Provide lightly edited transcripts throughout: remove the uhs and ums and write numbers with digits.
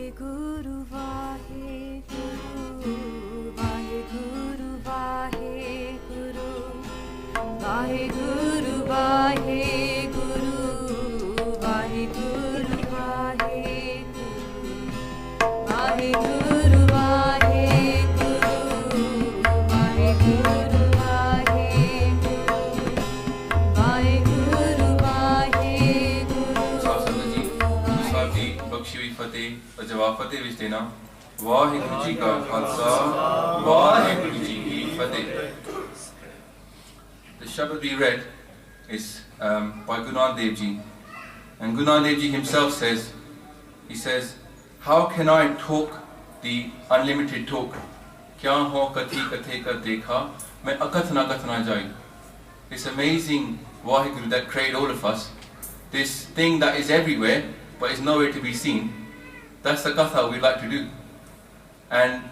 Vaheguru Vaheguru Vaheguru Vaheguru Vaheguru Vaheguru Vaheguru Vaheguru Vaheguru जवाब फतेह विच देना वाहिगुरु जी का खालसा वाहिगुरु जी की फतेह. The Shabad we read is by Guru Nanak Dev Ji, and Guru Nanak Dev Ji himself says, he says, how can I talk the unlimited talk? Kya ho kathi kathe kar dekha main akath na jai. This amazing Vaheguru that created all of us, this thing that is everywhere but is nowhere to be seen. That's the katha we like to do, and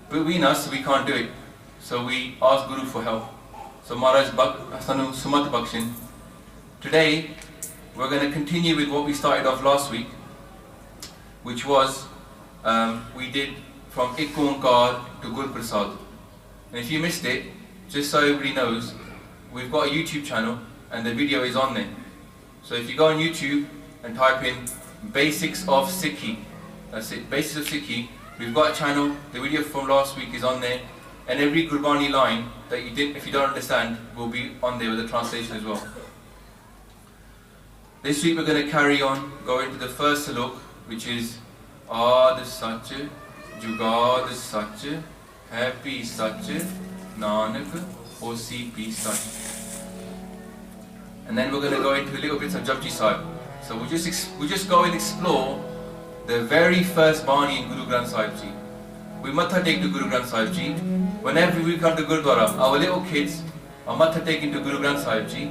between us we can't do it, so we ask Guru for help. So Maharaj Hasanu Sumat Bakshin. Today we're going to continue with what we started off last week, which was we did from Ik Onkar to Guru Prasad. And if you missed it, just so everybody knows, we've got a YouTube channel and the video is on there. So if you go on YouTube and type in Basics of Sikhi, that's it, Basics of Sikhi, we've got a channel, the video from last week is on there, and every Gurbani line that you didn't, if you don't understand, will be on there with the translation as well. This week we're going to carry on, go into the first saluk, which is Aad Sach, Jugad Sach, Happy Sach, Nanak, Hosi Pi Sach. And then we're going to go into a little bit of Japji Sahib. So we just go and explore the very first Bani in Guru Granth Sahib Ji. We matha take to Guru Granth Sahib Ji. Whenever we come to Gurudwara, our little kids are matha taken to Guru Granth Sahib Ji.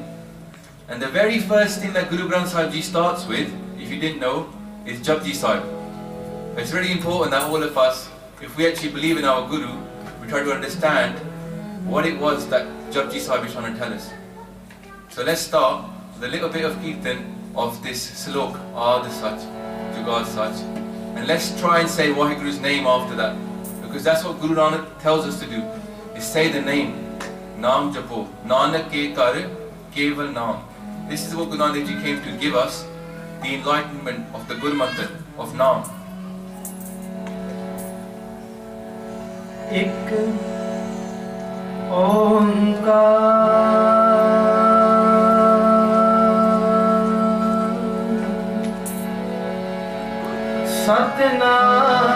And the very first thing that Guru Granth Sahib Ji starts with, if you didn't know, is Japji Sahib. It's really important that all of us, if we actually believe in our Guru, we try to understand what it was that Japji Sahib is trying to tell us. So let's start with a little bit of Kirtan of this slok, Aad Sach, Jugad Sach, and let's try and say Vaheguru's name after that, because that's what Guru Nanak tells us to do, is say the name, Naam Japo, Nanak ke kar keval Naam. This is what Guru Nanak Ji came to give us, the enlightenment of the Gurmat of Naam. Ik Onkar Satnam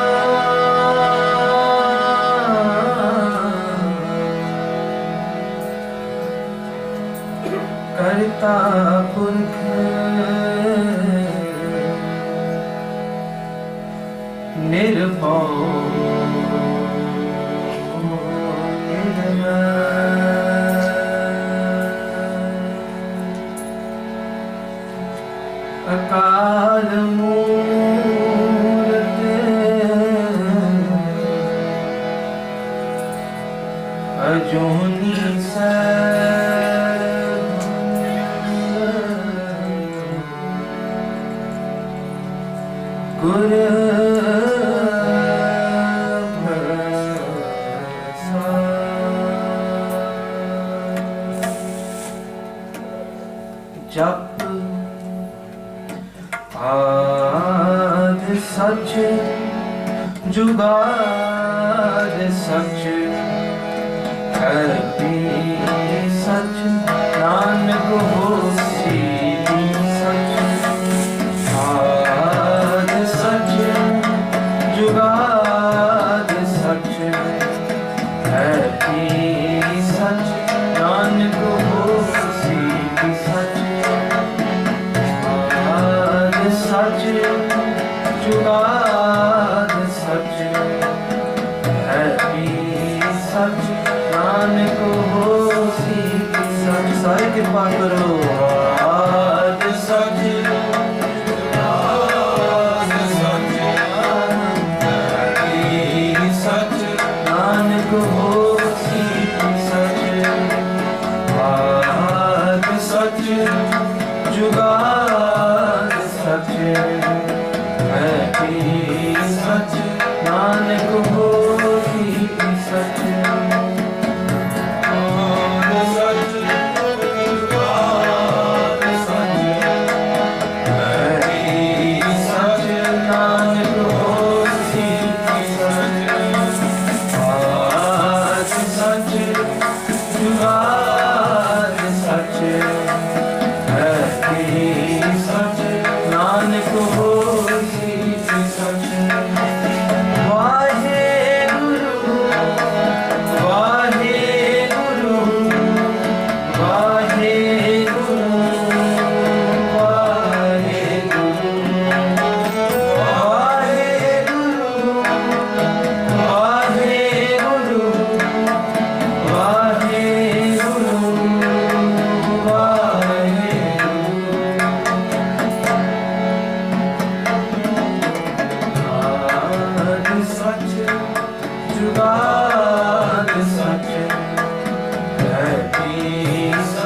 Karta Purkh Nirbhav Akal Moorat Ajuni Sab Guru Prasad Jap Aad Sach Jugad Sach Happy Sach Nanak Hosi Sach Aad Sach Jugad Sach Happy Sach Nanak Hosi Sach Sach Jugad Sach Happy Sach Nanak Hosi Sach. Sare kripa karo. Aad Sach Jugad Sach Happy Sach Nanak Hosi Sach. Aad Sach Jugad Sach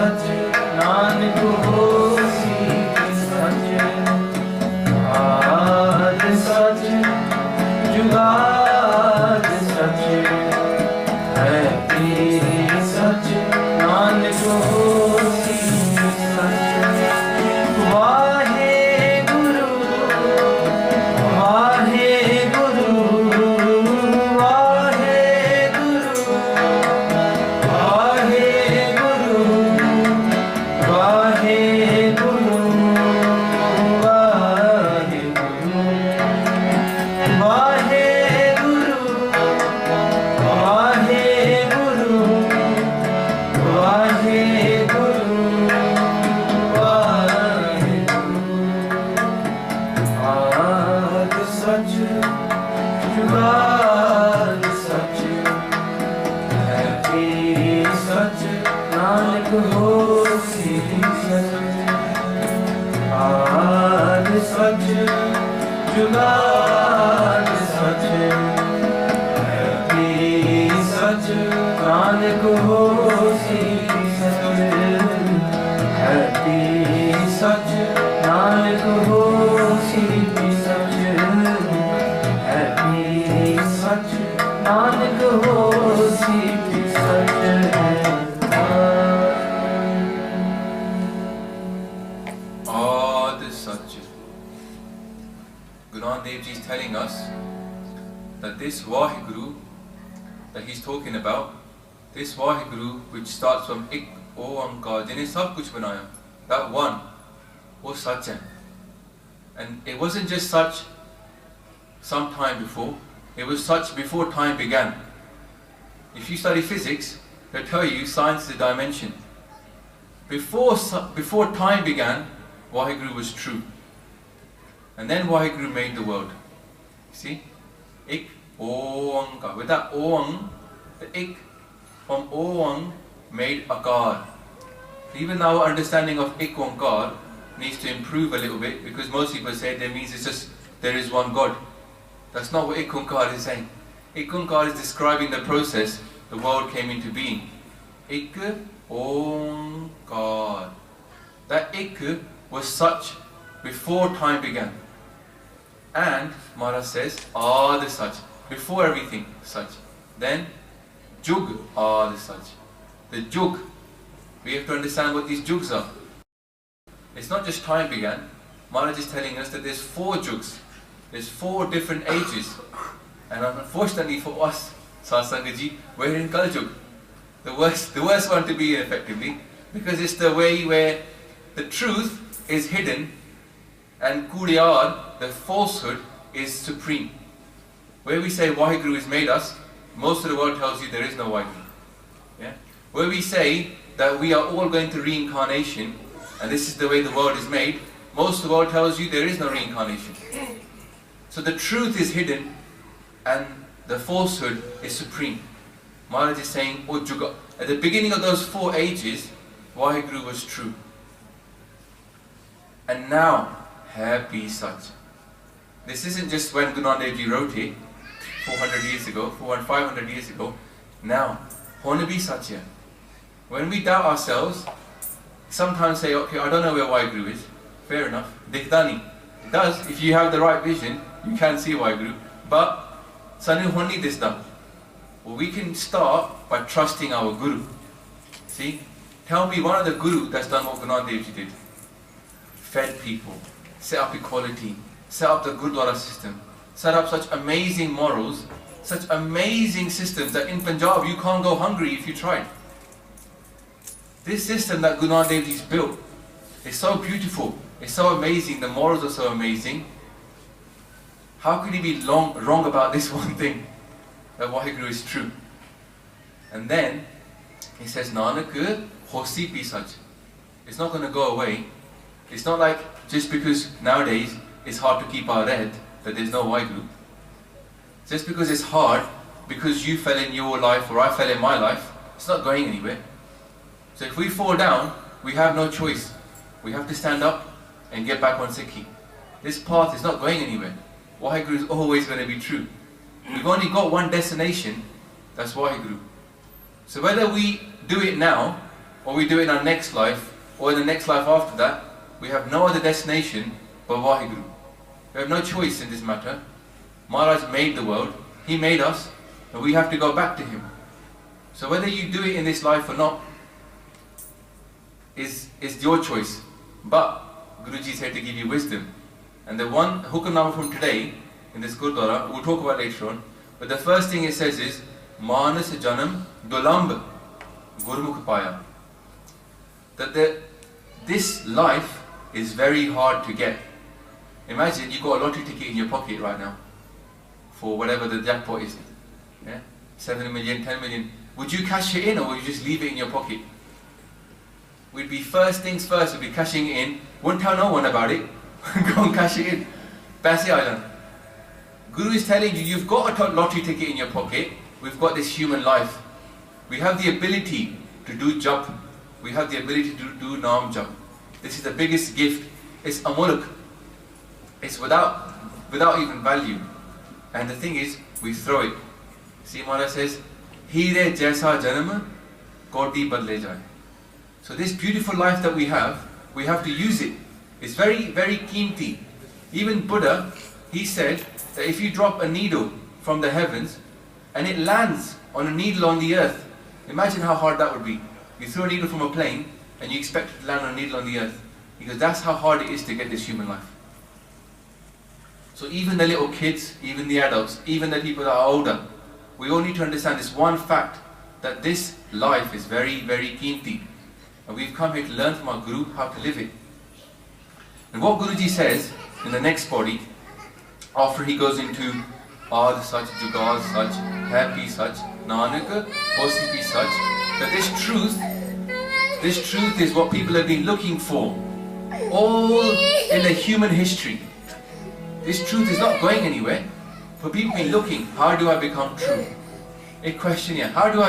सच नानक होसी सच आद सच जुगाद सच है भी सच नानक होसी सच वाहे गुरु वाहे गुरु वाहे गुरु वाहे गुरु वाहे गुरु वाहे गुरु वाहे गुरु वाहे गुरु वाहे गुरु वाहे गुरु आद सच जुगाद सच है भी सच नानक होसी सच आद सच जुगाद सच है भी सच नानक होसी सच है भी सच नानक होसी सच है भी सच नानक होसी सच है Ad Sach. Guru Nanak Dev Ji is telling us that this Waheguru that he's talking about, this Waheguru which starts from Ik Oankar, jine sab kuch banaya, that one was Sach hai. And it wasn't just such some time before, it was such before time began. If you study physics, they'll tell you science is a dimension. Before time began, Waheguru was true. And then Waheguru made the world. See? Ik Oankar. With that Oang, the Ik from Oang made Akar. Even our understanding of Ik Oankar needs to improve a little bit, because most people say that means it's just there is one God. That's not what Ik Oankar is saying. Ik Oankar is describing the process the world came into being. Ik Oankar. That Ik was such before time began. And Maharaj says, Ad Sach, before everything, such. Then Jug Ad Sach. The Jug, we have to understand what these Jugs are. It's not just time began. Maharaj is telling us that there's 4 Jugs. There's 4 different ages. And unfortunately for us, Satsangaji, we're in Kal Jug. The worst one to be in, effectively, because it's the way where the truth is hidden and Kuriyar, the falsehood, is supreme. Where we say Waheguru has made us, most of the world tells you there is no Waheguru. Yeah? Where we say that we are all going to reincarnation, and this is the way the world is made, most of the world tells you there is no reincarnation. So the truth is hidden and the falsehood is supreme. Maharaj is saying, oh Juga, at the beginning of those 4 ages, Waheguru was true. And now, happy such. This isn't just when Guru Nanak Dev Ji wrote it, 400 years ago, 500 years ago. Now, hone bhi such hai. When we doubt ourselves, sometimes say, okay, I don't know where Waheguru is. Fair enough. Dikhda nahi. It does. If you have the right vision, you can see Waheguru. But, sanu hone nahi disda. Well, we can start by trusting our Guru. See? Tell me one of the Guru that's done what Guru Nanak Dev Ji did. Fed people, set up equality, set up the Gurdwara system, set up such amazing morals, such amazing systems that in Punjab you can't go hungry if you tried. This system that Guru Nanak Dev Ji's built is so beautiful, it's so amazing, the morals are so amazing. How could he be wrong about this one thing? That Waheguru is true. And then he says, Nanak hosi pi sach. It's not going to go away. It's not like just because nowadays it's hard to keep our head that there's no Waheguru. Just because it's hard, because you fell in your life or I fell in my life, it's not going anywhere. So if we fall down, we have no choice. We have to stand up and get back on Sikhi. This path is not going anywhere. Waheguru is always going to be true. We've only got one destination, that's Waheguru. So whether we do it now or we do it in our next life, or in the next life after that, we have no other destination but Waheguru. We have no choice in this matter. Maharaj made the world, he made us, and we have to go back to him. So whether you do it in this life or not is your choice. But Guruji is here to give you wisdom. And the one Hukamnama from today in this Gurdwara, we'll talk about later on, but the first thing it says is Manas Janam Dulamb Gurmukh Paya. That this life is very hard to get. Imagine you've got a lottery ticket in your pocket right now for whatever the jackpot is. Yeah? 7 million, 10 million. Would you cash it in or would you just leave it in your pocket? We'd be first things first, we'd be cashing it in. Wouldn't tell no one about it. Go and cash it in. Paise Island. Guru is telling you, you've got a lottery ticket in your pocket. We've got this human life. We have the ability to do jap. We have the ability to do naam jap. This is the biggest gift. It's amulk. It's without even value. And the thing is, we throw it. See, Maharaj says, Heere jaisa janam koti badle jaye. So this beautiful life that we have to use it. It's very, very keemti. Even Buddha, he said that if you drop a needle from the heavens and it lands on a needle on the earth, imagine how hard that would be. You throw a needle from a plane and you expect it to land on a needle on the earth. Because that's how hard it is to get this human life. So even the little kids, even the adults, even the people that are older, we all need to understand this one fact, that this life is very, very keemti. And we've come here to learn from our Guru how to live it. And what Guruji says in the next body, after he goes into Ad Sach, Jugal Sach, Happy Sach, Nanak, Hosi Sach, that this truth is what people have been looking for all in the human history. This truth is not going anywhere. For people have been looking, how do I become true? A question here, how do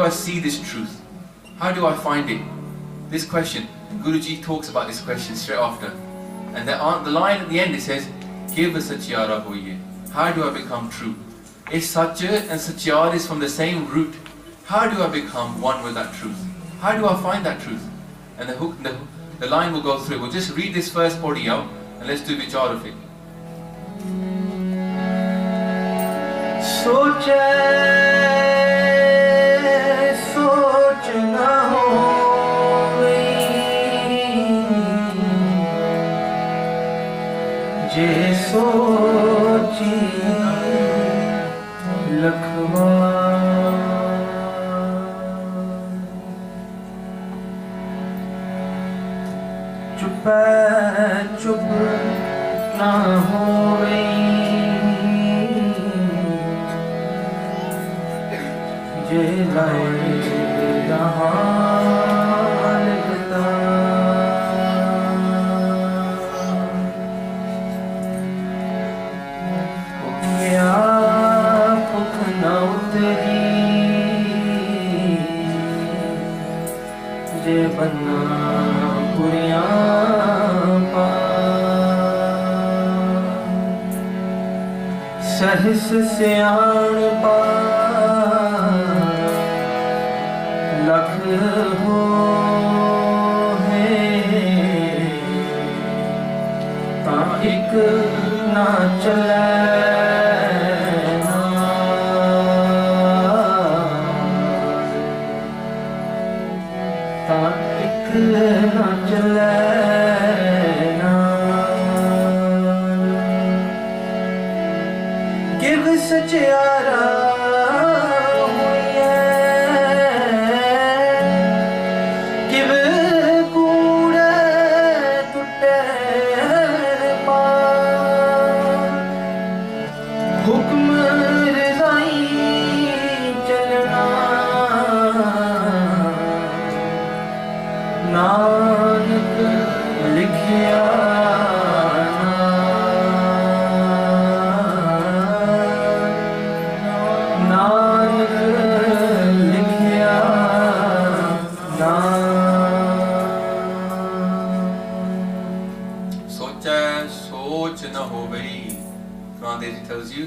I see this truth? How do I find it? This question, Guruji talks about this question straight after. And the line at the end it says, Kiv Satyara hoye. How do I become true? If Satya and Satyar is from the same root, how do I become one with that truth? How do I find that truth? And the line will go through. We'll just read this first body out and let's do vichar of it. सोच न होवे जे सोची लखवा चुप चुप न होवे जे लाए जहान लगता गया भुख न उतरी जे बन्ना पुरिया पा सहस सियाण पा लख हो है ता एक ना चले ता एक ना चले किव सचियारा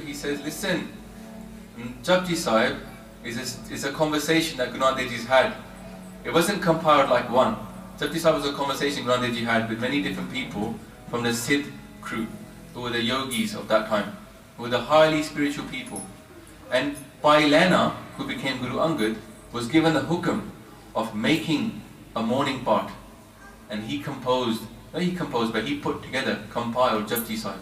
He says, listen, Japji Sahib is a conversation that Guru Nanak Dev Ji's had It wasn't compiled like one. Japji Sahib was a conversation Guru Nanak Dev Ji had with many different people from the Siddh crew, who were the yogis of that time, who were the highly spiritual people. And Bhai Lehna, who became Guru Angad, was given the hukam of making a morning part. And he composed, not he composed, but he put together, compiled Japji Sahib.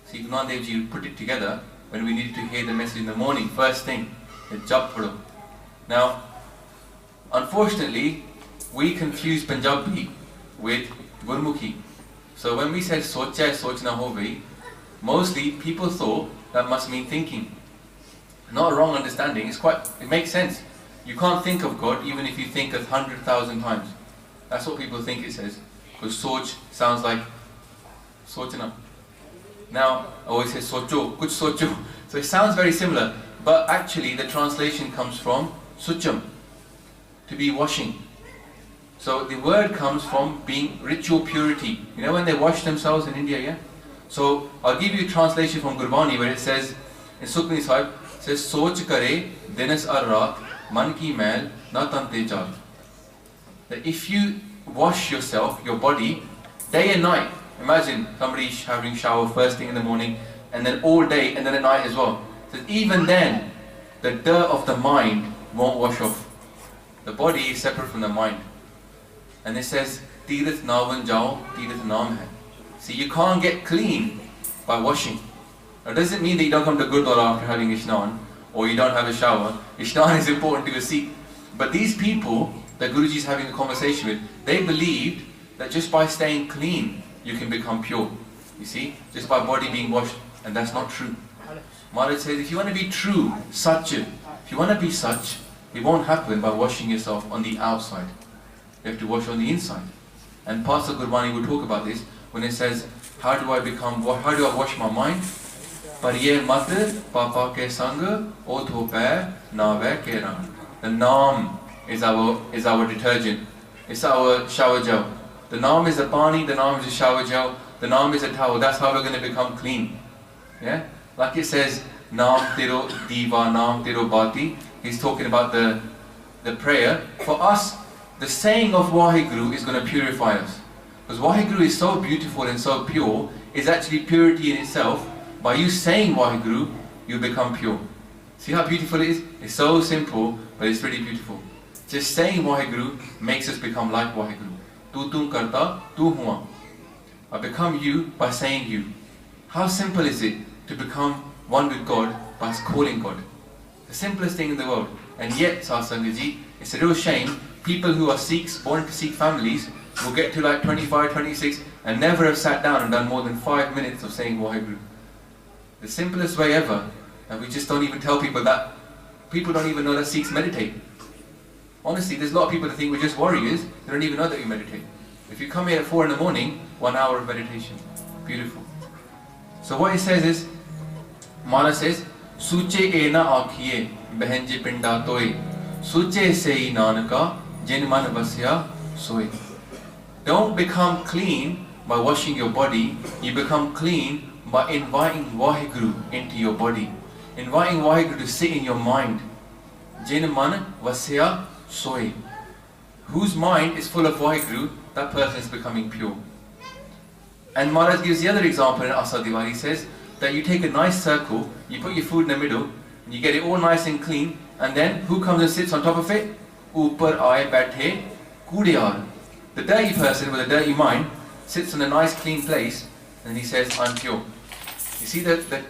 See, Guru Nanak Dev Ji put it together when we needed to hear the message in the morning, first thing, the Jap Pado. Now, unfortunately, we confuse Punjabi with Gurmukhi. So when we said Socha Sochna Hove, mostly people thought that must mean thinking. Not a wrong understanding, it makes sense. You can't think of God even if you think 100,000 times. That's what people think it says. Because Soch sounds like Sochna. Now, I always say Socho, kuch Socho. So it sounds very similar, but actually the translation comes from Sucham, to be washing. So the word comes from being ritual purity. You know when they wash themselves in India, yeah? So I'll give you a translation from Gurbani where it says, in Sukhmani Sahib, it says, Soch kare dinas ar raat, man ki mail na tante jal. That if you wash yourself, your body, day and night, imagine somebody having shower first thing in the morning, and then all day, and then at night as well. So even then, the dirt of the mind won't wash off. The body is separate from the mind. And it says, Tirath navan jao, Tirath naam hai. See, you can't get clean by washing. Now, does it mean that you don't come to Gurdwara after having Ishnan, or you don't have a shower? Ishnan is important to a Sikh. But these people that Guruji is having a conversation with, they believed that just by staying clean, you can become pure. You see, just by body being washed, and that's not true. Maharaj says, if you want to be true, such, if you want to be such, it won't happen by washing yourself on the outside. You have to wash on the inside. And Pastor Gurbani will talk about this when it says, how do I wash my mind? Pariye mat papa ke sang o thope nave ke rang. The Naam is our detergent. It's our shower gel. The Naam is the pani, the Naam is a shower gel, the Naam is a towel. That's how we're going to become clean. Yeah? Like it says, Naam tero diva, Naam tero bati. He's talking about the prayer. For us, the saying of Waheguru is going to purify us. Because Waheguru is so beautiful and so pure, it's actually purity in itself. By you saying Waheguru, you become pure. See how beautiful it is? It's so simple, but it's really beautiful. Just saying Waheguru makes us become like Waheguru. Tu tum karta, tu hua. I become you by saying you. How simple is it to become one with God by calling God? The simplest thing in the world. And yet, Satsangaji, it's a real shame, people who are Sikhs, born to Sikh families, will get to like 25, 26, and never have sat down and done more than 5 minutes of saying Waheguru. The simplest way ever, and we just don't even tell people that. People don't even know that Sikhs meditate. Honestly, there's a lot of people that think we're just warriors, they don't even know that we meditate. If you come here at 4 in the morning, 1 hour of meditation. Beautiful. So what it says is, Mala says, Suche e na akhiye, behenje pinda toye. Suche sei nanaka, jin man vasya soye. Don't become clean by washing your body, you become clean by inviting Waheguru into your body. Inviting Waheguru to sit in your mind. Jin man vasya soye. Whose mind is full of Waheguru, that person is becoming pure. And Maharaj gives the other example in Asa Diwali. He says that you take a nice circle, you put your food in the middle, and you get it all nice and clean, and then who comes and sits on top of it? Upar aaye baithe kudiyar. The dirty person with a dirty mind sits in a nice clean place, and he says, I'm pure. You see the thing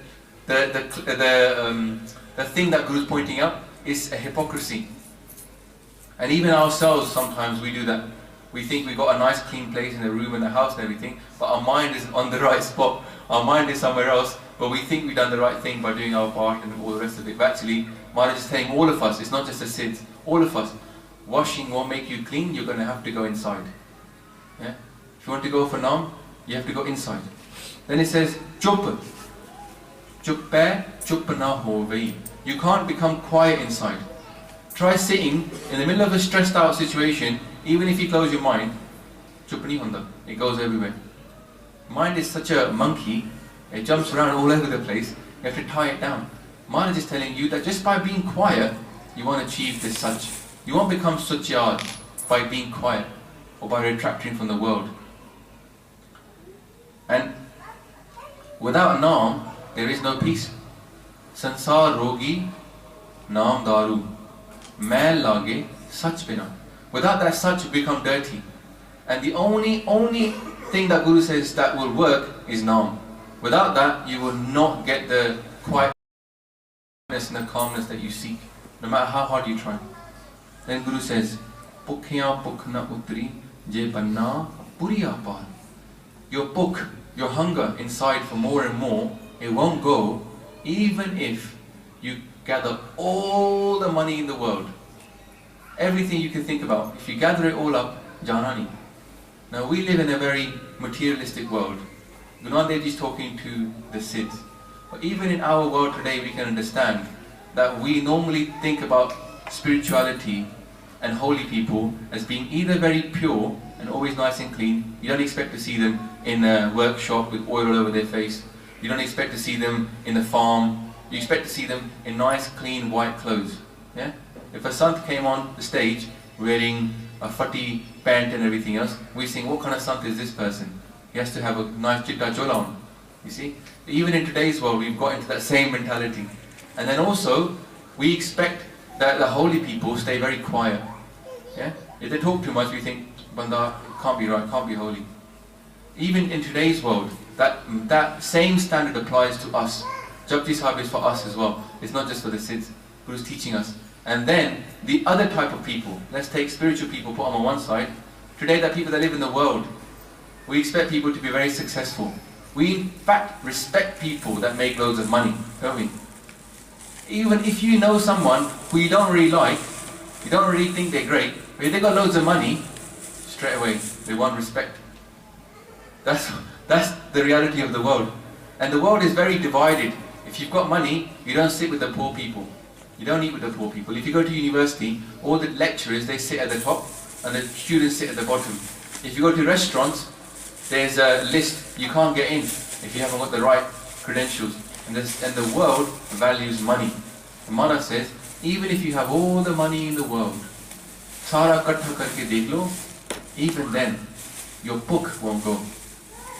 that Guru is pointing out is a hypocrisy. And even ourselves, sometimes we do that. We think we've got a nice clean place in the room and the house and everything, but our mind isn't on the right spot. Our mind is somewhere else, but we think we've done the right thing by doing our part and all the rest of it. But actually, Maharaj is telling all of us, it's not just the Siddhs, all of us, washing won't make you clean, you're going to have to go inside. Yeah? If you want to go for Naam, you have to go inside. Then it says, Chup. Chuppe, chup na ho vei. You can't become quiet inside. Try sitting in the middle of a stressed out situation, even if you close your mind, chup nahi hunda. It goes everywhere. Mind is such a monkey, it jumps around all over the place, you have to tie it down. Maharaj is telling you that just by being quiet, you won't achieve this such. You won't become sucyad by being quiet or by retracting from the world. And without naam, there is no peace. Sansar rogi, naam daru. Mail lage, sach bina. Without that sach, you become dirty. And the only thing that Guru says that will work is naam. Without that, you will not get the quietness and the calmness that you seek, no matter how hard you try. Then Guru says, Pukhya pukhna utri je banna puriya par. Your book, your hunger inside for more and more, it won't go even if you gather all the money in the world. Everything you can think about, if you gather it all up, janani. Now we live in a very materialistic world. Guru Nanak Dev Ji is talking to the Siddhs. But even in our world today, we can understand that we normally think about spirituality and holy people as being either very pure and always nice and clean. You don't expect to see them in a workshop with oil all over their face. You don't expect to see them in the farm. You expect to see them in nice, clean, white clothes. Yeah? If a sant came on the stage wearing a fati pant and everything else, we think, what kind of sant is this person? He has to have a nice chitta chola on. You see? Even in today's world, we've got into that same mentality. And then also, we expect that the holy people stay very quiet. Yeah? If they talk too much, we think, Banda can't be right, can't be holy. Even in today's world, that same standard applies to us. Japji Sahib is for us as well. It's not just for the Siddhs. Guru's teaching us. And then, the other type of people, let's take spiritual people, put them on one side. Today, the people that live in the world, we expect people to be very successful. We in fact respect people that make loads of money, don't we? Even if you know someone who you don't really like, you don't really think they're great, but if they got loads of money, straight away, they want respect. That's the reality of the world. And the world is very divided. If you've got money, you don't sit with the poor people. You don't eat with the poor people. If you go to university, all the lecturers, they sit at the top, and the students sit at the bottom. If you go to restaurants, there's a list, you can't get in if you haven't got the right credentials. And the world values money. The Mana says, even if you have all the money in the world, sara kattha karke dekh lo, even then, your book won't go.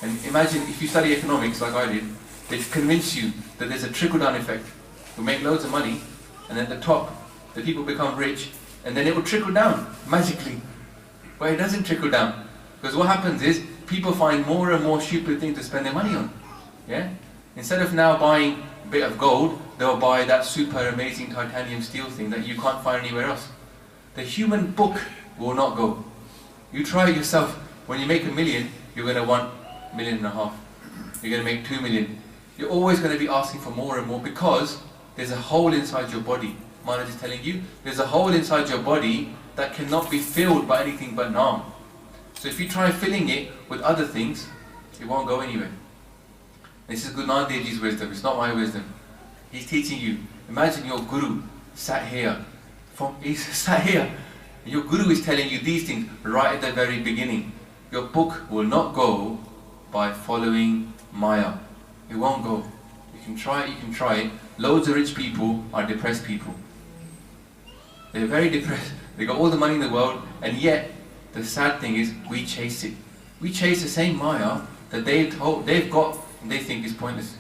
And imagine if you study economics like I did, they convince you that there's a trickle-down effect. You make loads of money, and at the top, the people become rich, and then it will trickle down, magically. But it doesn't trickle down. Because what happens is, people find more and more stupid things to spend their money on. Yeah? Instead of now buying a bit of gold, they'll buy that super amazing titanium steel thing that you can't find anywhere else. The human book will not go. You try it yourself. When you make $1 million, you're going to want $1.5 million. You're going to make 2 million. You're always going to be asking for more and more because there's a hole inside your body. Maharaj is telling you, there's a hole inside your body that cannot be filled by anything but naam. So if you try filling it with other things, it won't go anywhere. This is Guru Nanak Dev Ji's wisdom, it's not my wisdom. He's teaching you. Imagine your Guru sat here. He's sat here. Your Guru is telling you these things right at the very beginning. Your book will not go by following Maya. It won't go. You can try it. Loads of rich people are depressed people. They're very depressed. They got all the money in the world, and yet the sad thing is we chase it. We chase the same Maya that they've got and they think is pointless.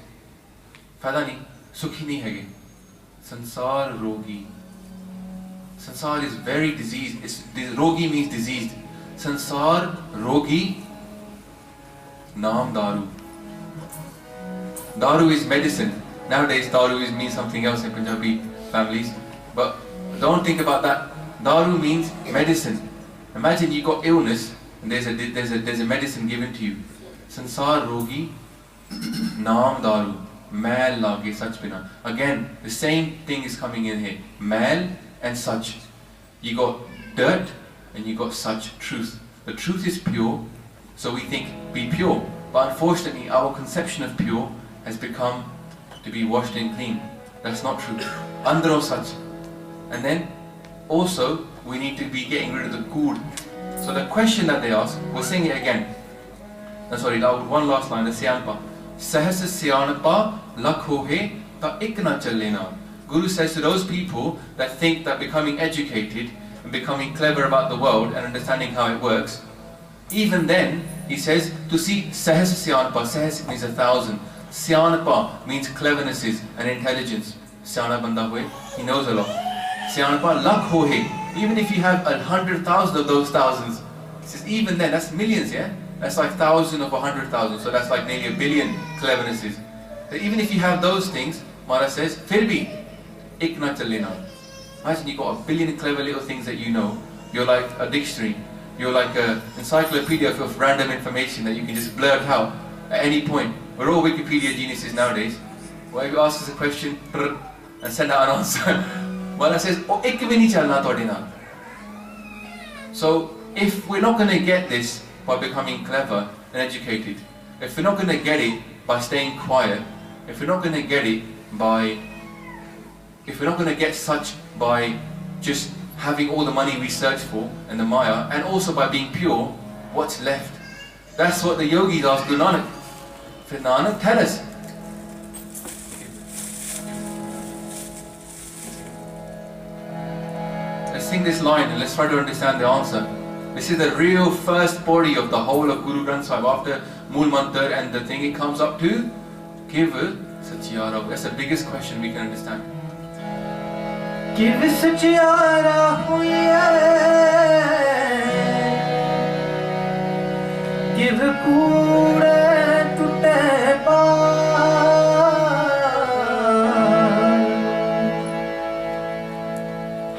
Fayda nahi, sukhi nahi hai. Sansar rogi. Sansar is very diseased. Rogi means diseased. Sansar rogi, naam daru. Daru is medicine. Nowadays daru means something else in Punjabi families. But don't think about that. Daru means medicine. Imagine you got illness and there's a medicine given to you. Sansar rogi, naam daru, mail lage sach bina. Again, the same thing is coming in here. Mail and sach. You got dirt and you got such truth. The truth is pure, so we think be pure. But unfortunately, our conception of pure has become to be washed and clean. That's not true. Andro sach. And then also we need to be getting rid of the good. So the question that they ask, we'll sing it again. No, sorry, one last line, the Syanpa. Sahas Syanpa lakho hai ta ik na challe na. Guru says to those people that think that becoming educated and becoming clever about the world and understanding how it works, even then, he says, to see Sahas Syanapa, Sahas means 1,000. Syanapa means clevernesses and intelligence. Syana banda hoye, he knows a lot. Syanapa lakh hohe, even if you have 100,000 of those thousands, he says, even then, that's millions, yeah? That's like 1,000 of 100,000, so that's like nearly 1 billion clevernesses. So even if you have those things, Maharaj says, fir bhi, ik na chale na. Imagine you've got 1 billion clever little things that you know. You're like a dictionary. You're like an encyclopedia of random information that you can just blurt out at any point. We're all Wikipedia geniuses nowadays. Where you ask us a question and send out an answer. Maharaj says, oh, ek bhi nahi chalna tode naal. So if we're not going to get this by becoming clever and educated, if we're not going to get it by staying quiet, if we're not going to get it by, if we're not going to get such by just having all the money we search for and the Maya, and also by being pure, what's left? That's what the yogis ask Guru Nanak. Guru Nanak, tell us. Let's sing this line and let's try to understand the answer. This is the real first body of the whole of Guru Granth Sahib. After Mool Mantar and the thing, it comes up to Kiv Satyara. That's the biggest question we can understand. Kiv Satyara hoye, Kiv koode tutte paal.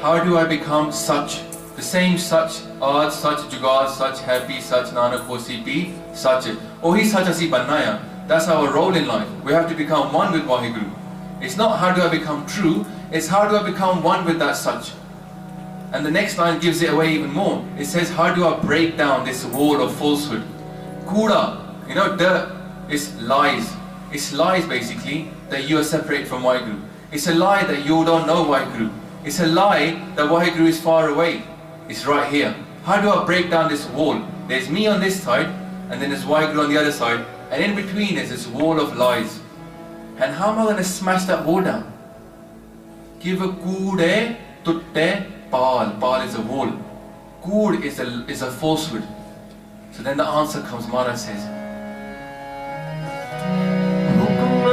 How do I become such? The same such, aaj, such, jugad, such, happy, such, nanak, hosi, be, such. Ohi such asi banaya. That's our role in life. We have to become one with Vaheguru. It's not how do I become true, it's how do I become one with that such. And the next line gives it away even more. It says, how do I break down this wall of falsehood? Kuda, you know, dirt, is lies. It's lies basically that you are separate from Vaheguru. It's a lie that you don't know Vaheguru. It's a lie that Vaheguru is far away. It's right here. How do I break down this wall? There's me on this side, and then there's Vaheguru on the other side, and in between is this wall of lies. And how am I going to smash that wall down? Kiv koode tutte paal. Paal is a wall. Kood is a falsehood. So then the answer comes, Maharaj says, Hukm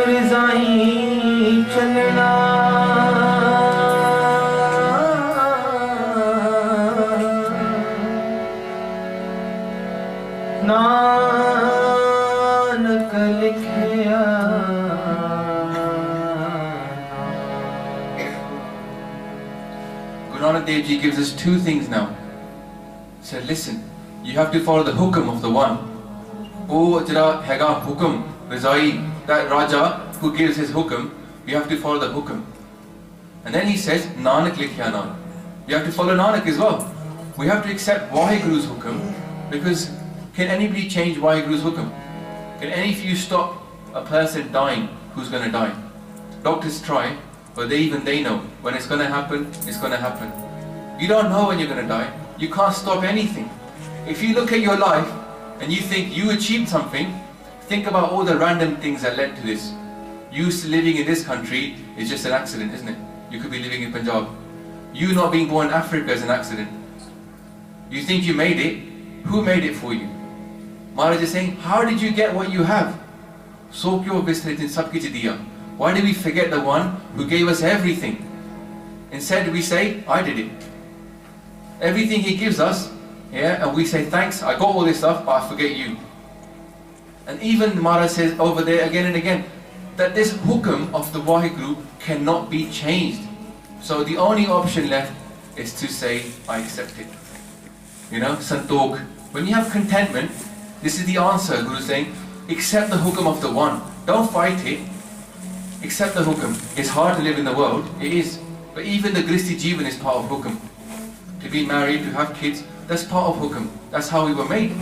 rizai chalna, Nanak likhya. Guru Nanak Dev Ji gives us two things now. He said, listen, you have to follow the hukum of the one. Oh, jara hega hukum, rizai, that Raja who gives his hukum, you have to follow the hukum. And then he says, Nanak likhya Nanak. You have to follow Nanak as well. We have to accept Vaheguru's hukum, because can anybody change Vaheguru's hukum? Can any of you stop a person dying who's going to die? Doctors try, but they know when it's going to happen, it's going to happen. You don't know when you're going to die. You can't stop anything. If you look at your life and you think you achieved something, think about all the random things that led to this. You living in this country is just an accident, isn't it? You could be living in Punjab. You not being born in Africa is an accident. You think you made it? Who made it for you? Maharaj is saying, how did you get what you have? So kyo visritin sab kich diya. Why do we forget the one who gave us everything? Instead we say, I did it. Everything he gives us, yeah, and we say, thanks, I got all this stuff, but I forget you. And even Maharaj says over there again and again, that this hukum of the Vaheguru cannot be changed. So the only option left is to say, I accept it. You know, santokh. When you have contentment, this is the answer. Guru is saying, accept the hukum of the one. Don't fight it. Accept the hukum. It's hard to live in the world. It is. But even the Gristi Jivan is part of hukum. To be married, to have kids, that's part of hukum. That's how we were made.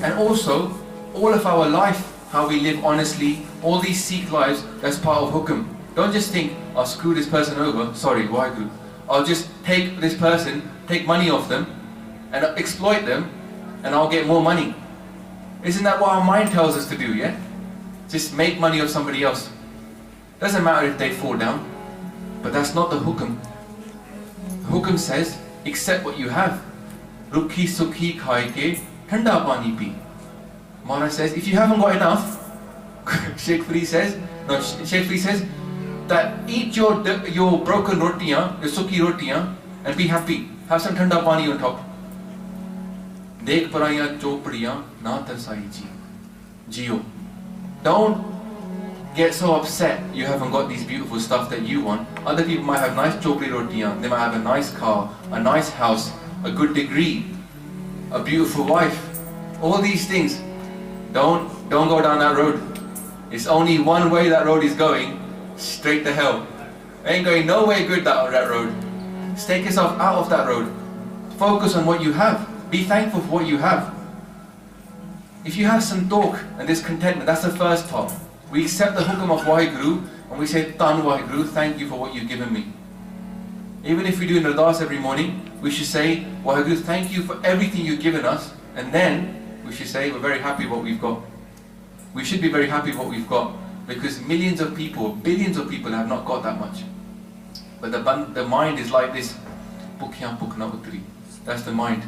And also, all of our life, how we live honestly, all these Sikh lives, that's part of hukum. Don't just think, I'll screw this person over. Sorry, Vaheguru. I'll just take this person, take money off them, and exploit them, and I'll get more money. Isn't that what our mind tells us to do, yeah? Just make money of somebody else. Doesn't matter if they fall down, but that's not the hukum. The hukum says, accept what you have. Rukhi sukhi khai ke thanda pani pi. Maharaj says, if you haven't got enough, Sheikh Farid says that eat your broken rotiyan, your sukhi rotiyan, and be happy. Have some thanda pani on top. Dekh paraiyan chopadiyan na tarsai ji. Jio. Don't get so upset you haven't got these beautiful stuff that you want. Other people might have nice chopri rotiyan, they might have a nice car, a nice house, a good degree, a beautiful wife. All these things. Don't go down that road. It's only one way that road is going, straight to hell. Ain't going no way good that road. Take yourself out of that road. Focus on what you have. Be thankful for what you have. If you have some talk and this contentment, that's the first part. We accept the hukum of Waheguru and we say, Tan Waheguru, thank you for what you've given me. Even if we do an ardas every morning, we should say, Waheguru, thank you for everything you've given us. And then we should say, we're very happy what we've got. We should be very happy what we've got, because millions of people, billions of people have not got that much. But the mind is like this. That's the mind.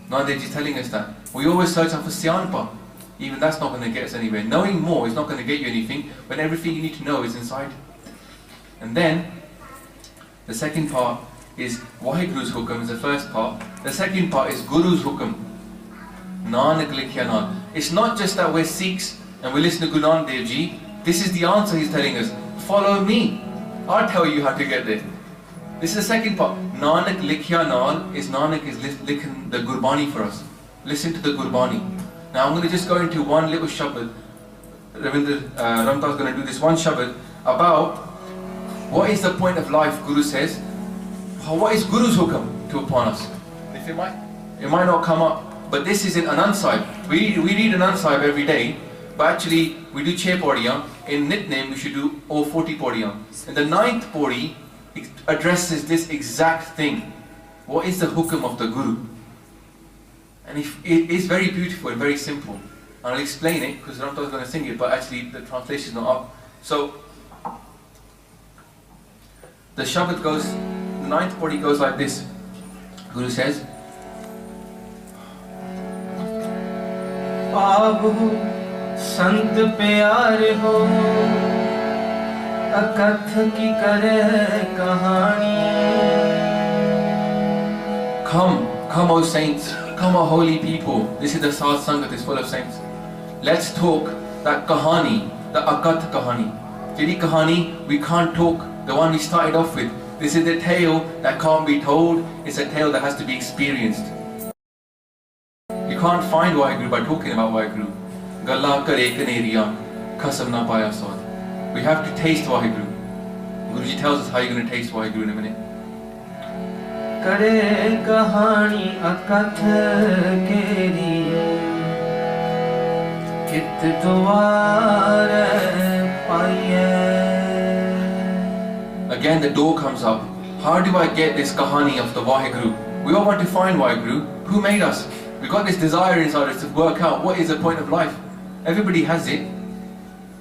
Nowadays is telling us that. We always search out for Syanpa. Even that's not going to get us anywhere. Knowing more is not going to get you anything, when everything you need to know is inside. And then, the second part is Waheguru's hukum, is the first part. The second part is Guru's hukum. Nanak likhya naal. It's not just that we're Sikhs and we listen to Guru Nanak Dev Ji. This is the answer he's telling us. Follow me. I'll tell you how to get there. This is the second part. Nanak likhya naal is Nanak is likhing the Gurbani for us. Listen to the Gurbani. Now I'm going to just go into one little shabad. Ramdas is going to do this one shabad about what is the point of life, Guru says. What is Guru's hukam to upon us? It might not come up. But this is in Anand Sahib. We read Anand Sahib every day, but actually we do 6 paudiyaan. In Nitnem we should do all 40 paudiyaan. And the 9th paudi addresses this exact thing. What is the hukum of the Guru? And it is very beautiful and very simple. And I'll explain it, because Ramta is going to sing it, but actually the translation is not up. So, the Shabad goes, the 9th paudi goes like this. Guru says, पाप हो संत प्यार हो अकथ की करे कहानी. Come O saints, come O holy people. This is the Sad Sangat, is full of saints. Let's talk that kahani, the akath kahani. Jedi kahani we can't talk, the one we started off with. This is the tale that can't be told, it's a tale that has to be experienced. You can't find Waheguru by talking about Waheguru. Galla kare kaneriya, khasam na paya saad. We have to taste Waheguru. Guruji tells us how you're going to taste Waheguru in a minute. करे कहानी अकथ केरी कित द्वार पाइए. Again the door comes up. How do I get this kahani of the Waheguru? We all want to find Waheguru. Who made us? We've got this desire inside us to work out what is the point of life. Everybody has it.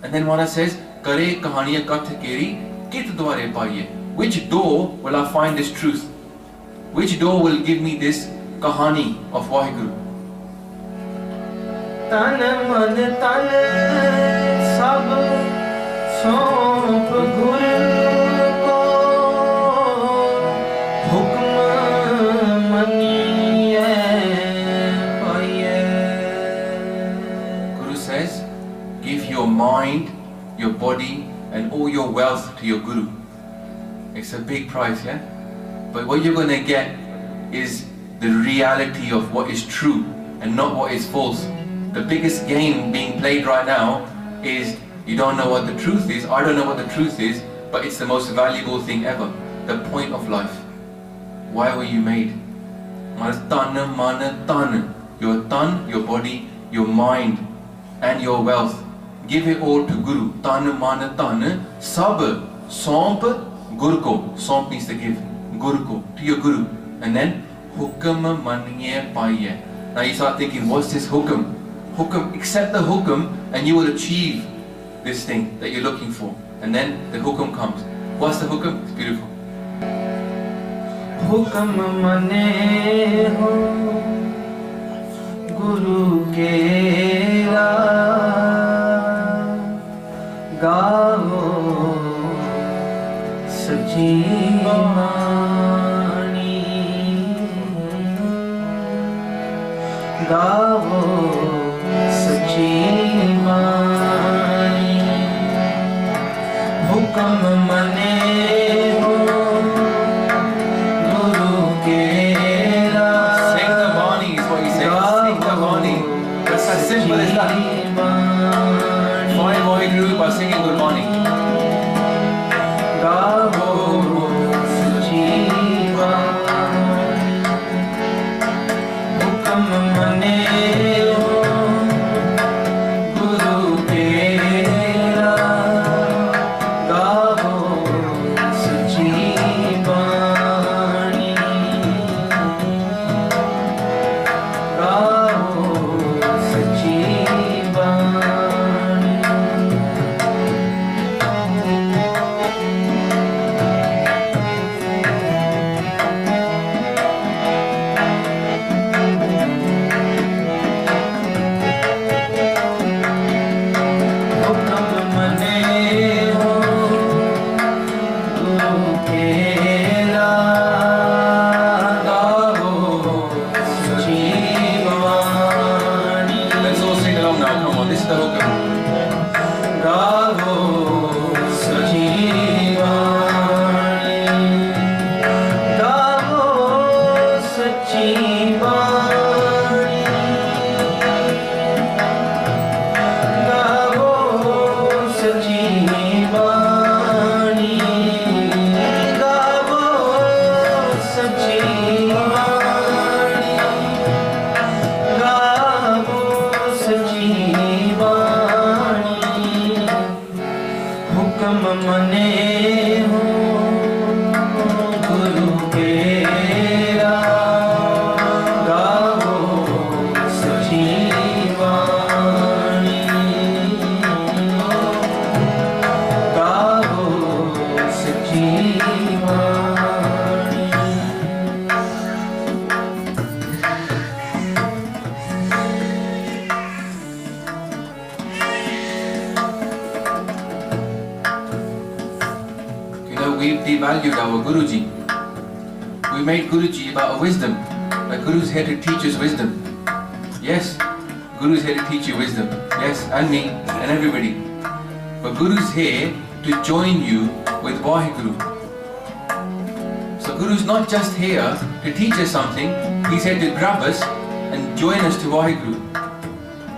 And then Maharaj says, Kare kahaniya kath keri kit dware paiye. Which door will I find this truth? Which door will give me this kahani of Waheguru? तन मन तन सब सौंप गुरु को हुक्म मनिए पाइए. Guru says, give your mind, your body and all your wealth to your Guru. It's a big price, yeah? But what you're going to get is the reality of what is true and not what is false. The biggest game being played right now is you don't know what the truth is, I don't know what the truth is, but it's the most valuable thing ever. The point of life. Why were you made? Your tan, your body, your mind and your wealth. Give it all to Guru. Tan man tan sab somp Guru ko. Somp means to give. Guru ko, to your Guru. And then hukam maniye paiye. Now you start thinking, what's this hukam? Hukam, accept the hukam and you will achieve this thing that you're looking for. And then the hukam comes. What's the hukam? It's beautiful. हुक्म मने हो गुरु केरा, गाओ सच्ची वाणी, गाओ सच्ची वाणी। हुक्म मने हो गुरु केरा, Sing the Bani is what he says. Sing the Bani. That's as simple as that. Find Vaheguru by singing Gurbani. गाओ सच्ची वाणी। हुक्म मने हो गुरु केरा, गाओ सच्ची वाणी, गाओ सच्ची वाणी। हुक्म मने हो गुरु केरा, गाओ सच्ची वाणी। Let's all sing along now. Come on, this is the hukam. गाओ सच्ची वाणी, गाओ सच्ची वाणी, गाओ सच्ची वाणी, गाओ सच्ची वाणी, गाओ सच्ची वाणी। हुक्म मने हो गुरु केरा, गाओ सच्ची वाणी, गाओ सच्ची वाणी। You know, we've devalued our Guruji. We made Guruji about a wisdom. Like Guru's here to teach us wisdom. Yes, Guru's here to teach you wisdom. Yes, and me, and everybody. But Guru's here to join you with Vaheguru. So Guru's not just here to teach us something, he's here to grab us and join us to Vaheguru.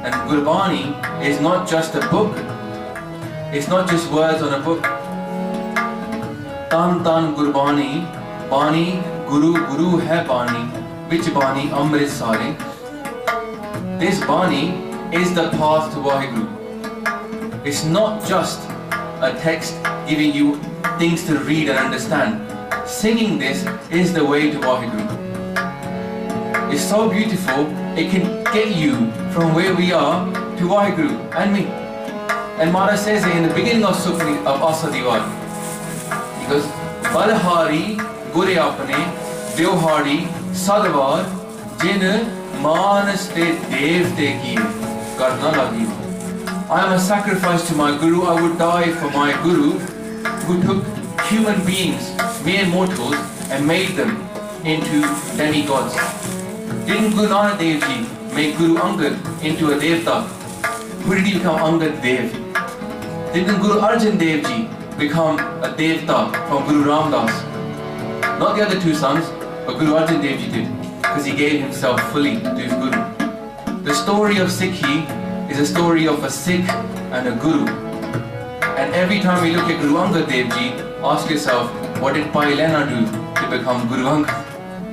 And Gurbani is not just a book, it's not just words on a book. Tan Tan Gurbani, Bani, Guru, Guru hai Bani, which Bani, Amrit Sare. This Bani is the path to Vaheguru. It's not just a text giving you things to read and understand. Singing this is the way to Vaheguru. It's so beautiful, it can get you from where we are to Vaheguru and me. And Maharaj says it in the beginning of Sukni of Asa Diwar. He goes, Balhari, Gure Apane, Devhari, Sadvar, Jin Manas te Dev te ki Karna lagi. I am a sacrifice to my Guru. I would die for my Guru who took human beings, mere mortals, and made them into demigods. Didn't Guru Nanak Dev Ji make Guru Angad into a Devta? Who did he become Angad Dev? Didn't Guru Arjan Dev Ji become a Devta from Guru Ramdas? Not the other two sons, but Guru Arjan Dev Ji did, because he gave himself fully to his Guru. The story of Sikhi is a story of a Sikh and a Guru. And every time we look at Guru Angad Dev Ji, ask yourself, what did Pai Lena do to become Guru Angad?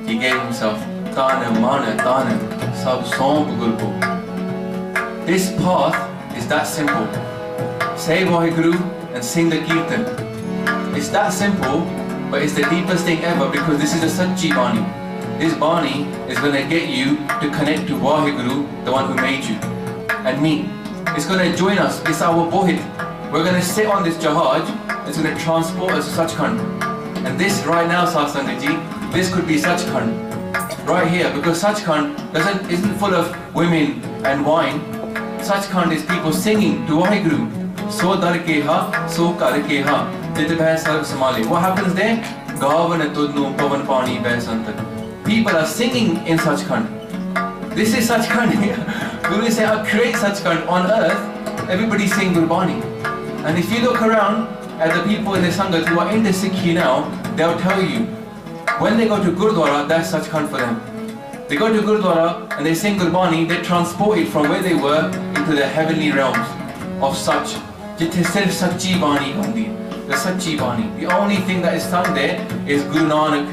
He gave himself. Tana Mana Tana Sab Somp Guru. This path is that simple. Say Vaheguru and sing the Kirtan. It's that simple, but it's the deepest thing ever because this is a Sachi Bani. This Bani is going to get you to connect to Vaheguru, the one who made you, and me. It's going to join us. It's our Bohit. We're going to sit on this Jahaj. It's going to transport us to Sachkhand. And this right now, Satsanga Ji, this could be Sachkhand right here, because Sachkhand isn't full of women and wine. Sachkhand is people singing to Waheguru. So dar keha, so kar keha, jit bhai sarv samale. What happens there? Gavan tudnu pavan pani baisantak. People are singing in Sachkhand. This is Sachkhand. Guru said, I'll create Sachkhand on earth. Everybody sing Gurbani. And if you look around at the people in the Sangat who are in the Sikhi now, they'll tell you, when they go to Gurdwara, that's Sachkhand for them. They go to Gurdwara and they sing Gurbani, they're transported from where they were into the heavenly realms of Sach. Jithe sirf Sachi Bani gandi, the Sachi Bani. The only thing that is sung there is Guru Nanak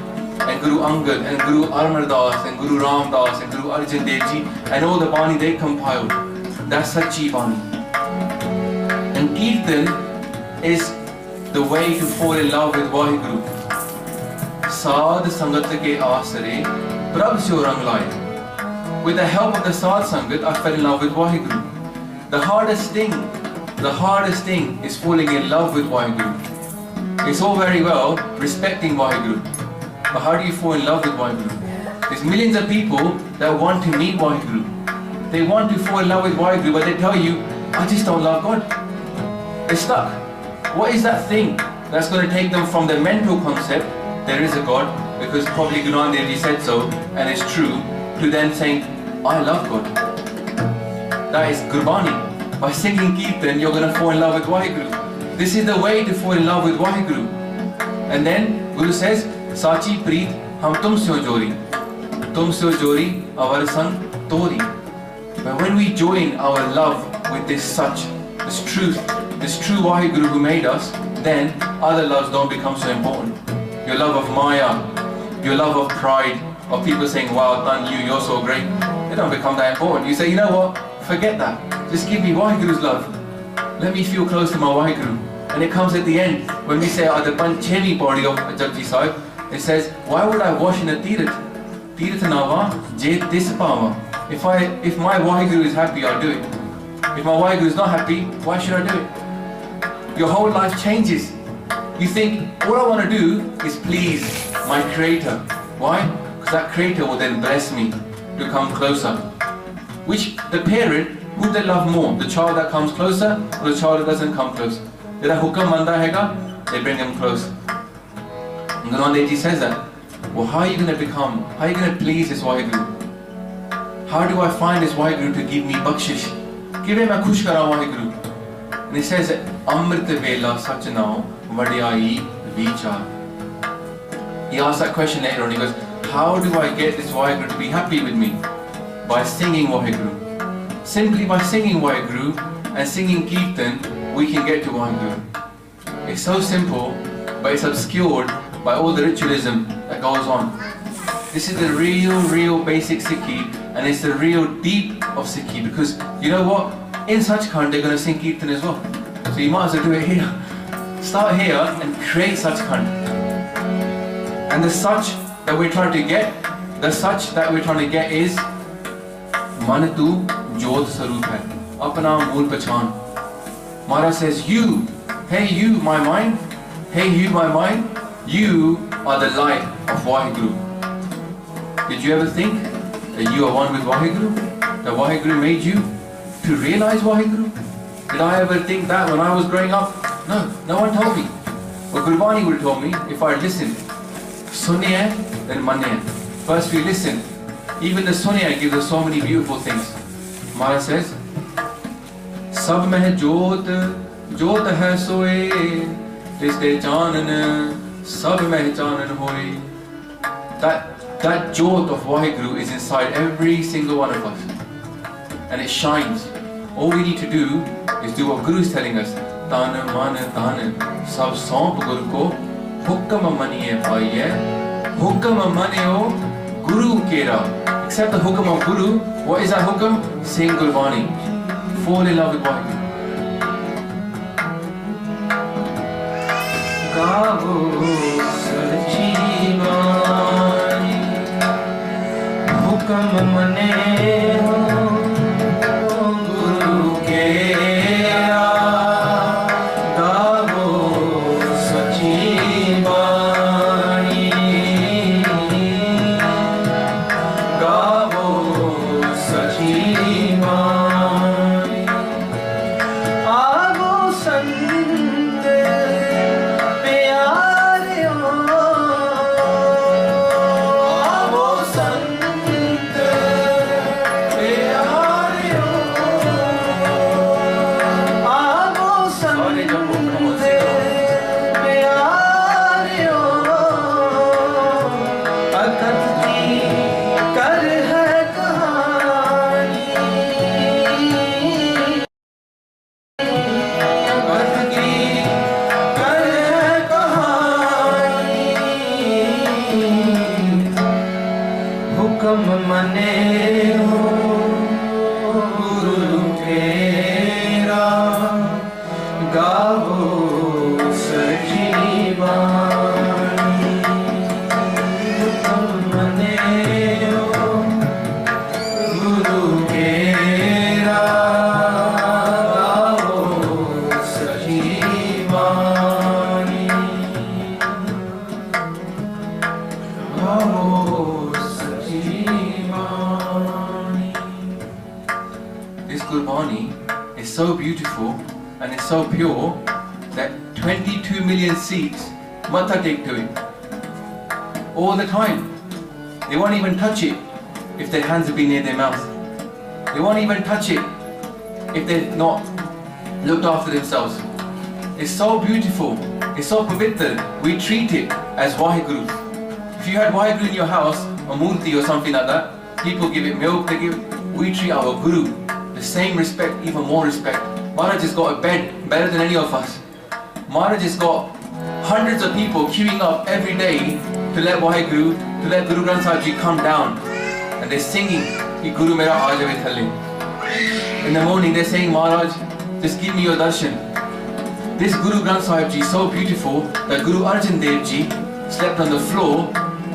and Guru Angad and Guru Amar Das and Guru Ram Das and Guru Arjan Dev Ji and all the Bani they compiled. That's Sachi Bani. And Kirtan is the way to fall in love with Waheguru. Sad Sangat ke aasare Prabh syo rang laye. With the help of the Sad Sangat, I fell in love with Waheguru. The hardest thing is falling in love with Waheguru. It's all very well respecting Waheguru, but how do you fall in love with Waheguru? There's millions of people that want to meet Waheguru. They want to fall in love with Waheguru, but they tell you, I just don't love God. They're stuck. What is that thing that's going to take them from the mental concept, there is a God, because probably Guru Nanak Dev Ji said so, and it's true, to then saying, I love God. That is Gurbani. By singing Kirtan, you're going to fall in love with Waheguru. This is the way to fall in love with Waheguru. And then Guru says, Sachi Preet, hum tum syo jori. Tum syo jori, avar sang tori. But when we join our love with this Sach, this true Waheguru who made us, then other loves don't become so important. Your love of Maya, your love of pride, of people saying, wow, done you, you're so great. They don't become that important. You say, you know what, forget that. Just give me Waheguru's love. Let me feel close to my Waheguru. And it comes at the end, when we say at the Panchemi body of Japji Sahib, it says, why would I wash in a Tirat? Tirat Nava, Jet Dispama. If my Waheguru is happy, I'll do it. If my Waheguru is not happy, why should I do it? Your whole life changes. You think, all I want to do is please my Creator. Why? Because that Creator will then bless me to come closer. Which the parent, who they love more? The child that comes closer or the child that doesn't come close? Jada hukam manda hega, they bring him close. And Guru Nanak Dev Ji says that. Well, how are you going to please this Waheguru? How do I find this Waheguru to give me bakshish? Give him a khush kara Waheguru. And he says, Amrit Vela Sachanao Vadiyai Vichar. He asks that question later on. He goes, how do I get this Waheguru to be happy with me? By singing Waheguru. Simply by singing Waheguru and singing Kirtan, we can get to Waheguru. It's so simple, but it's obscured by all the ritualism that goes on. This is the real basic Sikhi, and it's the real deep of Sikhi, because you know what? In Sachkhand they're going to sing Kirtan as well. So you might as well do it here. Start here and create Sachkhand. And the Sach that we're trying to get is Man tu Jyot Sarup hai. Apna Mool Pachan. Maharaj says, you, hey you my mind, you are the light of Waheguru. Did you ever think that you are one with Waheguru? That Waheguru made you to realize Waheguru? Did I ever think that when I was growing up? No, no one told me. But Gurbani would have told me if I listened. Suniye, then maniye. First we listen. Even the Suniya gives us so many beautiful things. Maharaj says, Sab meh jyot, jyot hai soe, rishte chanan, sab meh chanan hoye. That jyot of Waheguru is inside every single one of us. And it shines. All we need to do is do what Guru is telling us. Tan man tan, sab saump Guru ko, hukam maniye paiye, hukam maneo Guru kera. Accept the hukam of Guru. What is that hukam? Sing Gurbani. Fall in love with Waheguru. Gaavo sachi bani, hukam mane ho Guru kera. Gaavo sachi bani, Gurbani is so beautiful and it's so pure that 22 million Sikhs matha take to it all the time. They won't even touch it if their hands have been near their mouth. They won't even touch it if they've not looked after themselves. It's so beautiful, it's so pavitra. We treat it as Waheguru. If you had Waheguru in your house, a murti or something like that, people give it milk, we treat our Guru the same respect, even more respect. Maharaj has got a bed better than any of us. Maharaj has got hundreds of people queuing up every day to let Waheguru, to let Guru Granth Sahib Ji come down. And they're singing, Ki Guru Mera aa jave thalle. In the morning they're saying, Maharaj, just give me your darshan. This Guru Granth Sahib Ji is so beautiful that Guru Arjan Dev Ji slept on the floor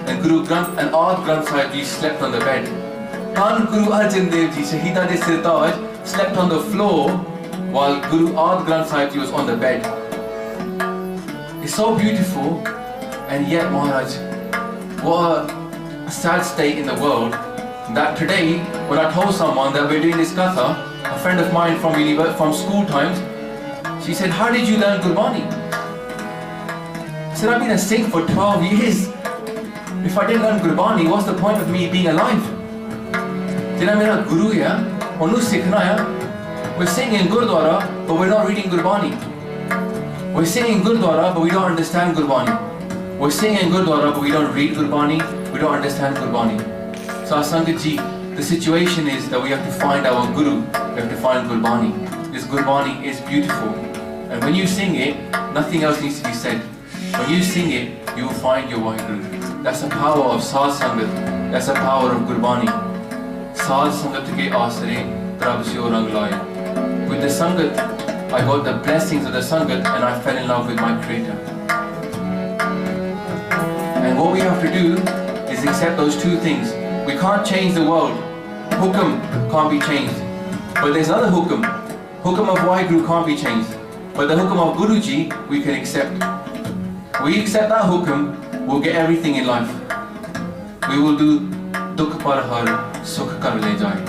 and Guru Granth and Ard Granth Sahib Ji slept on the bed. And Guru Arjan Dev Ji, Shahida de Sirtaj, slept on the floor while Guru Ard Granth Sahib Ji was on the bed. It's so beautiful, and yet Maharaj, what a sad state in the world that today when I told someone that we're doing this katha, a friend of mine from school times, she said, how did you learn Gurbani? I said, I've been a Sikh for 12 years. If I didn't learn Gurbani, what's the point of me being alive? Jira mera Guru hai, onu sikhna hai. We're singing Gurdwara, but we're not reading Gurbani. We're singing Gurdwara, but we don't understand Gurbani. We're singing Gurdwara, but we don't read Gurbani, we don't understand Gurbani. So Sangat Ji, the situation is that we have to find our Guru, we have to find Gurbani. This Gurbani is beautiful. And when you sing it, nothing else needs to be said. When you sing it, you will find your Waheguru. That's the power of Sad Sangat. That's the power of Gurbani. Sad Sangat ke aasre, Prabh se rang laaye. With the Sangat, I got the blessings of the Sangat and I fell in love with my Creator. And what we have to do is accept those two things. We can't change the world. Hukam can't be changed. But there's another hukam. Hukam of Waheguru can't be changed. But the hukam of Guruji, we can accept. We accept that hukam, we'll get everything in life. We will do dukh par har, sukh kar le jaye.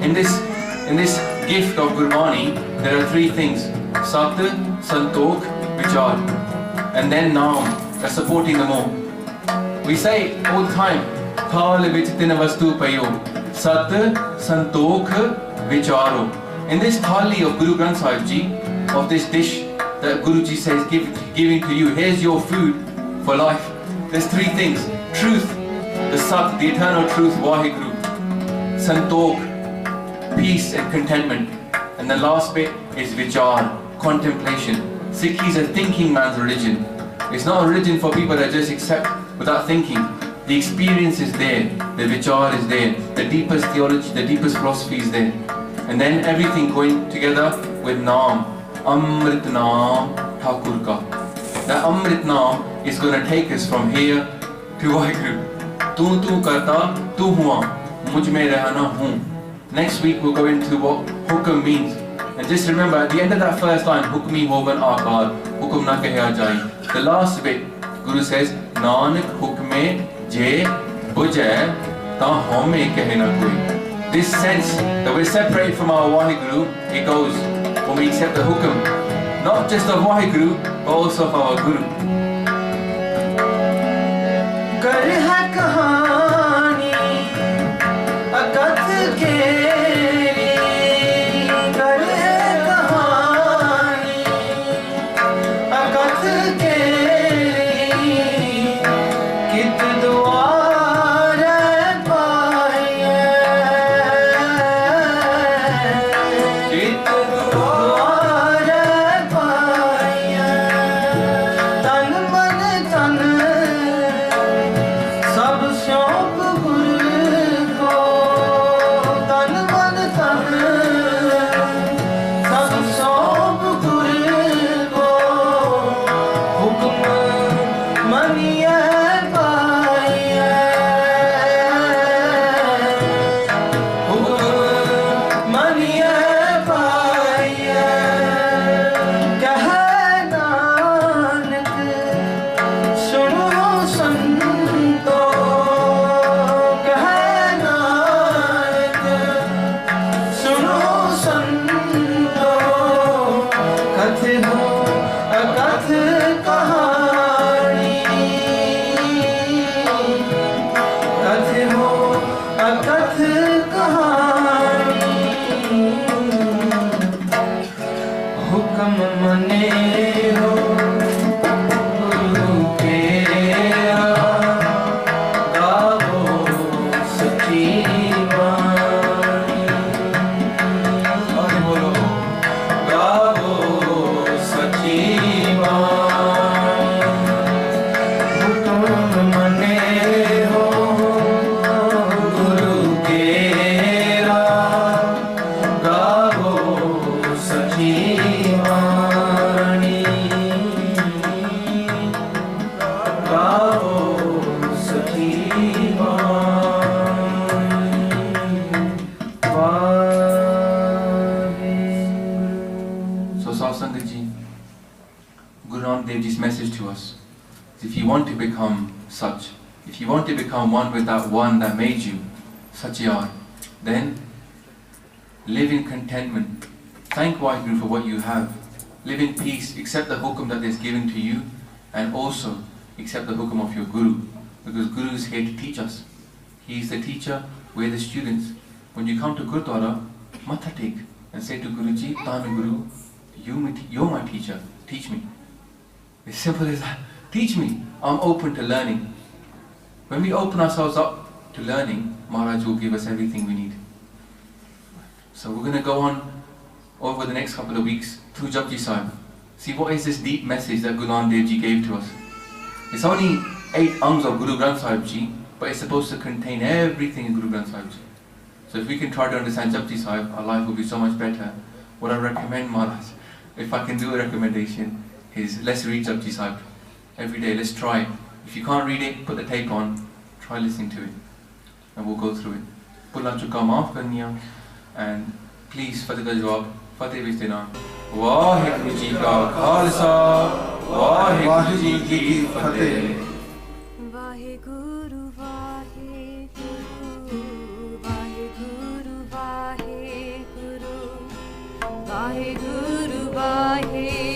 In this gift of Gurbani, there are three things. Sat, Santokh, Vichar. And then Naam, that's supporting them all. We say all the time, Thal vich tin vastu payo. Sat, Santokh, Vicharo. In this thali of Guru Granth Sahib Ji, of this dish that Guruji says giving to you, here's your food for life. There's three things. Truth, the Sat, the eternal truth, Waheguru. Santokh, peace and contentment. And the last bit is Vichar, contemplation. Sikh is a thinking man's religion. It's not a religion for people that just accept without thinking. The experience is there, the Vichar is there, the deepest theology, the deepest philosophy is there. And then everything going together with Naam. Amrit Naam Thakur Ka. That Amrit Naam is going to take us from here to Waheguru. Tu karta, tu hua, mujh mein rehna hu. Next week we'll go into what hukam means. And just remember, at the end of that first line, hukmi hovan aakar, hukum na kahya jai. The last bit, Guru says, Nanak hukme je bujai ta home kahe na koi. This sense that we're separated from our Waheguru, it goes when we accept the hukam, not just of Waheguru, but also of our Guru. कर है कहानी अकथ केरी, कर है कहानी अकथ केरी, कित द्वार पाए, कित द्वार पाए, तन मने हो गुरु तेरा गावो सच्ची बानी और बोलो गावो सच्ची बानी तुम मने हो गुरु तेरा गावो सच्ची बानी गावो सच्ची So Satsangat ji, Guru Nanak Dev Ji's message to us is if you want to become such, if you want to become one with that one that made you, Satyar, then live in contentment. Thank Vaheguru for what you have. Live in peace, accept the hukum that is given to you, and also accept the hukum of your Guru, because Guru is here to teach us. He is the teacher, we're the students. When you come to Gurdwara, matha take and say to Guruji, Tanu Guru, you're my teacher, teach me. As simple as that. Teach me. I'm open to learning. When we open ourselves up to learning, Maharaj will give us everything we need. So we're going to go on over the next couple of weeks through Japji Sahib. See what is this deep message that Guru Nanak Dev Ji gave to us. It's only 8 angs of Guru Granth Sahib Ji, but it's supposed to contain everything in Guru Granth Sahib Ji. So if we can try to understand Japji Sahib, our life will be so much better. What I recommend, Maharaj, if I can do a recommendation, is let's read Japji Sahib every day. Let's try it. If you can't read it, put the tape on, try listening to it, and we'll go through it. Bhulla chuka maaf karniya, and please Fateh ka jawab, Fateh bhi dena. Vaheguru Ji ka Khalsa, Vaheguru Ji ki Fateh. Vaheguru, Vaheguru, Vaheguru, Vaheguru, Vaheguru, Vaheguru.